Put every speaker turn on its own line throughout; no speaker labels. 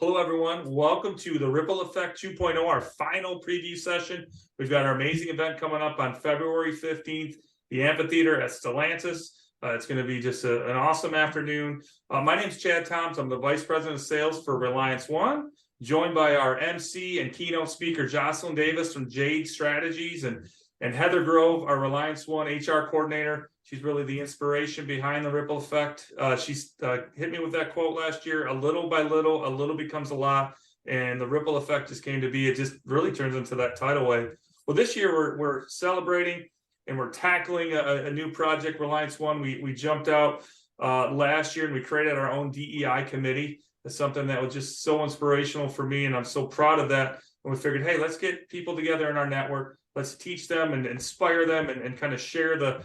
Hello, everyone. Welcome to the Ripple Effect 2.0, our final preview session. We've got our amazing event coming up on February 15th, the amphitheater at Stellantis. It's going to be just an awesome afternoon. My name is Chad Toms. I'm the Vice President of Sales for Reliance One, joined by our Emcee and Keynote Speaker, Joscelyn Davis from JADE Strategies, and Heather Grove, our Reliance One HR Coordinator. She's really the inspiration behind the Ripple Effect. She's hit me with that quote last year, a little by little, a little becomes a lot. And the Ripple Effect just came to be. It just really turns into that tidal wave. Well, this year we're celebrating and we're tackling a new project, Reliance One. We jumped out last year and we created our own DEI committee. It's something that was just so inspirational for me. And I'm so proud of that. And we figured, hey, let's get people together in our network. Let's teach them and inspire them and kind of share the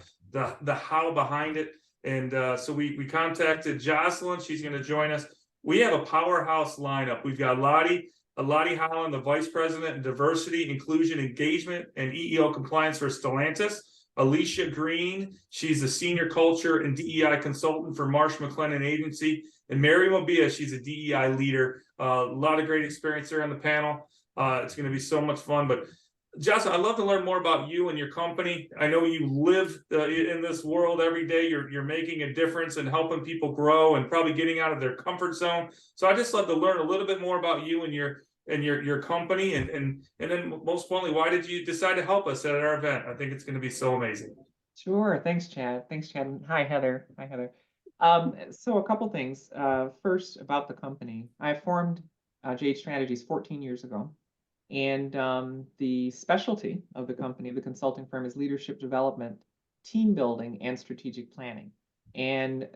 how behind it. And so we contacted Joscelyn. She's going to join us. We have a powerhouse lineup. We've got Lottie Holland, the Vice President in Diversity, Inclusion, Engagement, and EEO Compliance for Stellantis. Alysia Green, she's the Senior Culture and DEI Consultant for Marsh, McLennan Agency. And Mbiya, she's a DEI leader. A lot of great experience there on the panel. It's going to be so much fun. But Joscelyn, I'd love to learn more about you and your company. I know you live in this world every day. You're making a difference and helping people grow and probably getting out of their comfort zone. So I just love to learn a little bit more about you and your company, and then most importantly, why did you decide to help us at our event? I think it's going to be so amazing.
Sure. Thanks, Chad. Hi, Heather. So a couple things. First, about the company. I formed JADE Strategies 14 years ago. And the specialty of the company, the consulting firm, is leadership development, team building, and strategic planning. And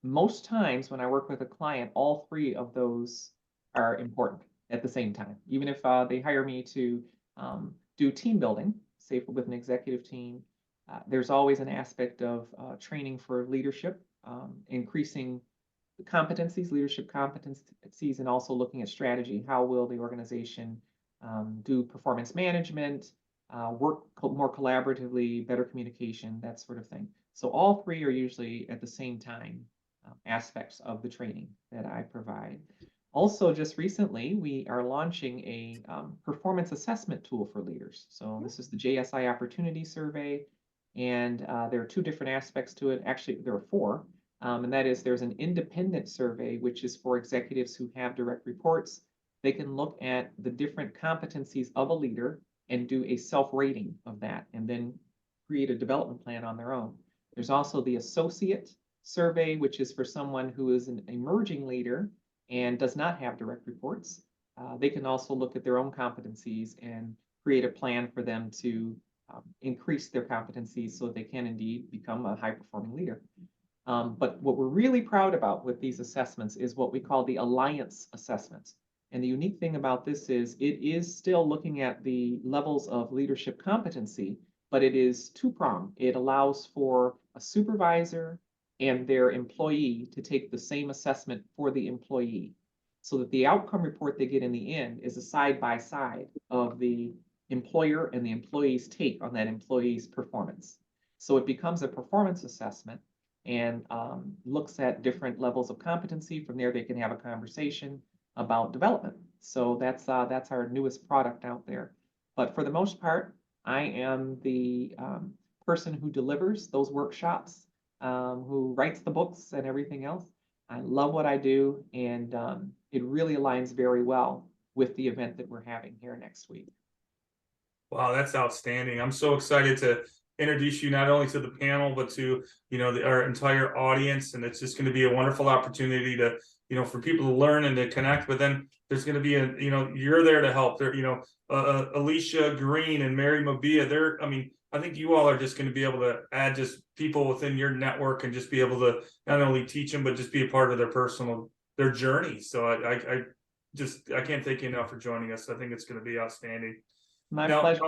most times when I work with a client, all three of those are important at the same time. Even if they hire me to do team building, say with an executive team, there's always an aspect of training for leadership, increasing leadership competencies, and also looking at strategy. How will the organization do performance management, work more collaboratively, better communication, that sort of thing. So all three are usually at the same time aspects of the training that I provide. Also, just recently, we are launching a performance assessment tool for leaders. So this is the JSI Opportunity Survey, and there are two different aspects to it. Actually, there are four, and that is there's an independent survey, which is for executives who have direct reports. They can look at the different competencies of a leader and do a self-rating of that, and then create a development plan on their own. There's also the associate survey, which is for someone who is an emerging leader and does not have direct reports. They can also look at their own competencies and create a plan for them to increase their competencies so that they can indeed become a high-performing leader. But what we're really proud about with these assessments is what we call the alliance assessments. And the unique thing about this is it is still looking at the levels of leadership competency, but it is two-pronged. It allows for a supervisor and their employee to take the same assessment for the employee, so that the outcome report they get in the end is a side-by-side of the employer and the employee's take on that employee's performance. So it becomes a performance assessment and looks at different levels of competency. From there, they can have a conversation about development. So that's our newest product out there. But for the most part, I am the person who delivers those workshops, who writes the books and everything else. I love what I do, and it really aligns very well with the event that we're having here next week.
Wow, that's outstanding. I'm so excited to introduce you not only to the panel, but to our entire audience. And it's just going to be a wonderful opportunity to for people to learn and to connect. But then there's going to be you're there to help. There, Alysia Green and Mbiya. I think you all are just going to be able to add just people within your network and just be able to not only teach them, but just be a part of their journey. So I can't thank you enough for joining us. I think it's going to be outstanding.
My pleasure.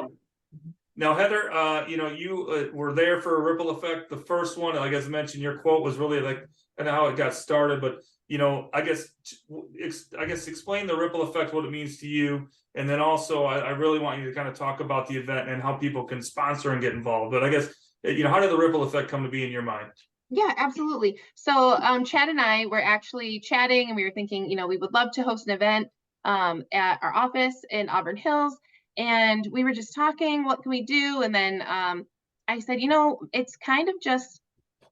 Now, Heather, you were there for a Ripple Effect, the first one. Like I mentioned, your quote was really like kind of how it got started. But I guess explain the Ripple Effect, what it means to you, and then also I really want you to kind of talk about the event and how people can sponsor and get involved. But I guess how did the Ripple Effect come to be in your mind?
Yeah, absolutely. So Chad and I were actually chatting, and we were thinking, we would love to host an event at our office in Auburn Hills. And we were just talking, what can we do? And then I said, it's kind of just,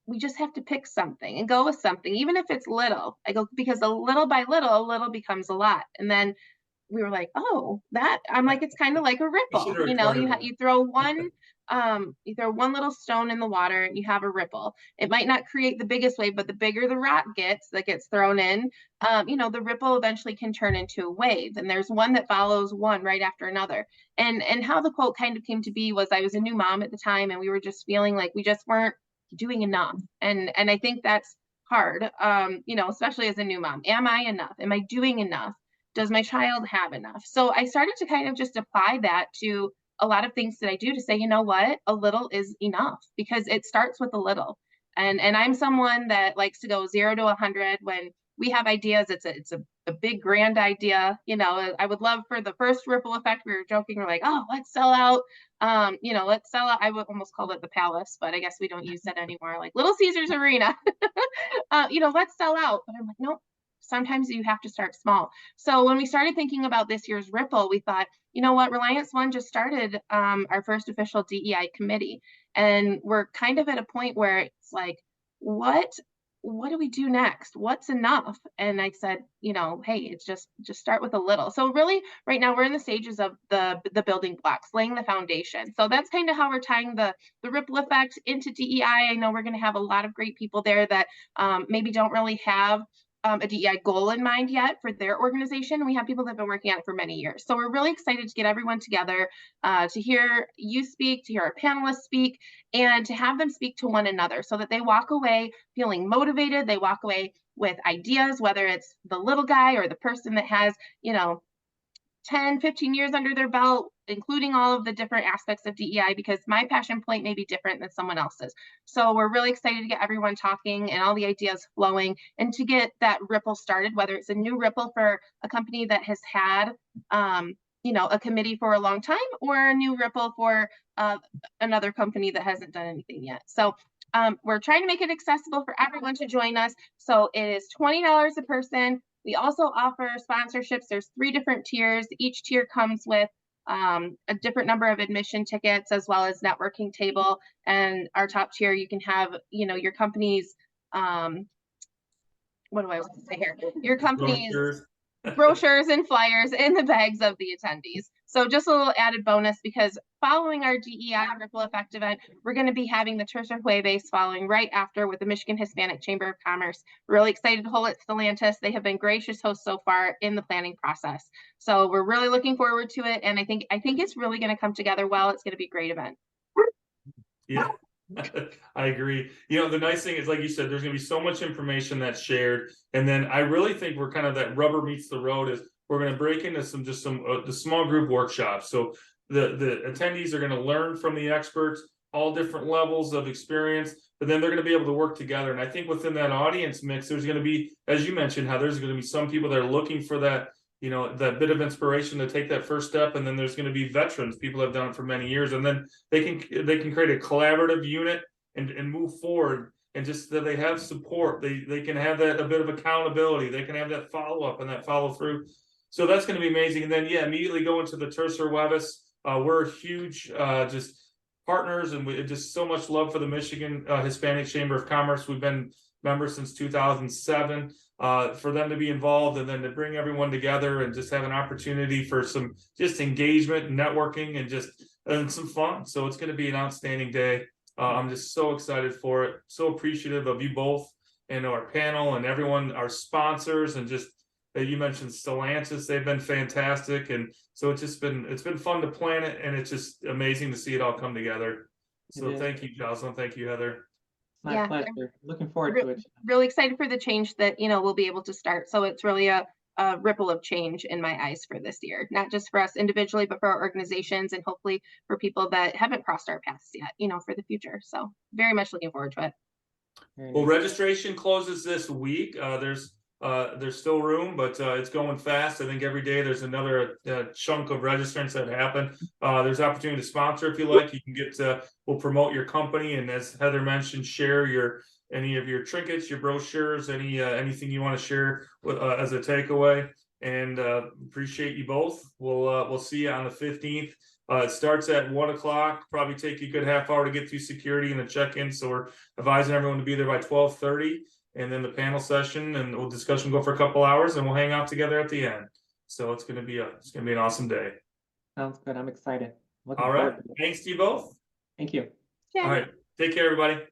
we just have to pick something and go with something, even if it's little. I go, because a little by little, a little becomes a lot. And then we were like, oh, that, I'm like, it's kind of like a
You should
ripple.
have recorded
You throw one little stone in the water and you have a ripple. It might not create the biggest wave, but the bigger the rock gets that gets thrown in, the ripple eventually can turn into a wave. And there's one that follows one right after another. And how the quote kind of came to be was, I was a new mom at the time, and we were just feeling like we just weren't doing enough. And I think that's hard, especially as a new mom. Am I enough? Am I doing enough? Does my child have enough? So I started to kind of just apply that to a lot of things that I do, to say, you know what, a little is enough, because it starts with a little. And I'm someone that likes to go 0 to 100 when we have ideas. It's a big grand idea. I would love for the first ripple effect. We were joking, we're like, oh, let's sell out. Let's sell out. I would almost call it the Palace, but I guess we don't use that anymore. Like Little Caesars Arena. Let's sell out. But I'm like, nope. Sometimes you have to start small. So when we started thinking about this year's Ripple, we thought, you know what, Reliance One just started our first official DEI committee. And we're kind of at a point where it's like, what do we do next? What's enough? And I said, hey, it's just start with a little. So really right now we're in the stages of the building blocks, laying the foundation. So that's kind of how we're tying the ripple effect into DEI. I know we're going to have a lot of great people there that maybe don't really have a DEI goal in mind yet for their organization. We have people that have been working on it for many years. So we're really excited to get everyone together, to hear you speak, to hear our panelists speak, and to have them speak to one another so that they walk away feeling motivated. They walk away with ideas, whether it's the little guy or the person that has, 10, 15 years under their belt, including all of the different aspects of DEI, because my passion point may be different than someone else's. So we're really excited to get everyone talking and all the ideas flowing, and to get that ripple started, whether it's a new ripple for a company that has had, a committee for a long time, or a new ripple for another company that hasn't done anything yet. So we're trying to make it accessible for everyone to join us. So it is $20 a person. We also offer sponsorships. There's 3 different tiers. Each tier comes with a different number of admission tickets, as well as networking table. And our top tier, you can have, your company's, what do I want to say here? Your company's brochures and flyers in the bags of the attendees. So just a little added bonus, because following our DEI Ripple Effect event, we're going to be having the Tercer Jueves following right after with the Michigan Hispanic Chamber of Commerce. We're really excited to hold it at Stellantis. They have been gracious hosts so far in the planning process. So we're really looking forward to it. And I think it's really going to come together well. It's going to be a great event.
Yeah. I agree. The nice thing is, like you said, there's going to be so much information that's shared. And then I really think we're kind of, that rubber meets the road, is we're going to break into the small group workshops. So the attendees are going to learn from the experts, all different levels of experience, but then they're going to be able to work together. And I think within that audience mix, there's going to be, as you mentioned, how there's going to be some people that are looking for that, that bit of inspiration to take that first step. And then there's going to be veterans, people that have done it for many years, and then they can create a collaborative unit and move forward, and just that they have support. They can have that a bit of accountability. They can have that follow-up and that follow through. So that's going to be amazing. And then, immediately go into the Tercer Jueves. We're huge, just partners, and we just so much love for the Michigan Hispanic Chamber of Commerce. We've been members since 2007. For them to be involved, and then to bring everyone together and just have an opportunity for some just engagement and networking and some fun. So it's going to be an outstanding day. I'm just so excited for it. So appreciative of you both and our panel and everyone, our sponsors, and just that you mentioned Stellantis. They've been fantastic. And so it's been fun to plan it, and it's just amazing to see it all come together. So thank you, Joscelyn. Thank you, Heather.
My pleasure. Looking forward to it.
Really excited for the change that, we'll be able to start. So it's really a ripple of change in my eyes for this year, not just for us individually, but for our organizations, and hopefully for people that haven't crossed our paths yet, for the future. So very much looking forward to it.
Well, registration closes this week. There's still room, but it's going fast. I think every day there's another chunk of registrants that happen. There's opportunity to sponsor if you like. You can we'll promote your company, and as Heather mentioned, share your any of your trinkets, your brochures, anything you want to share with, as a takeaway. And appreciate you both. We'll see you on the 15th. It starts at 1 o'clock. Probably take you a good half hour to get through security and the check-in. So we're advising everyone to be there by 12:30, and then the panel session and the discussion will go for a couple hours, and we'll hang out together at the end. So it's gonna be an awesome day.
Sounds good. I'm excited. Looking
All right.
forward to it.
Thanks to you both.
Thank you.
Yeah.
All right. Take care, everybody.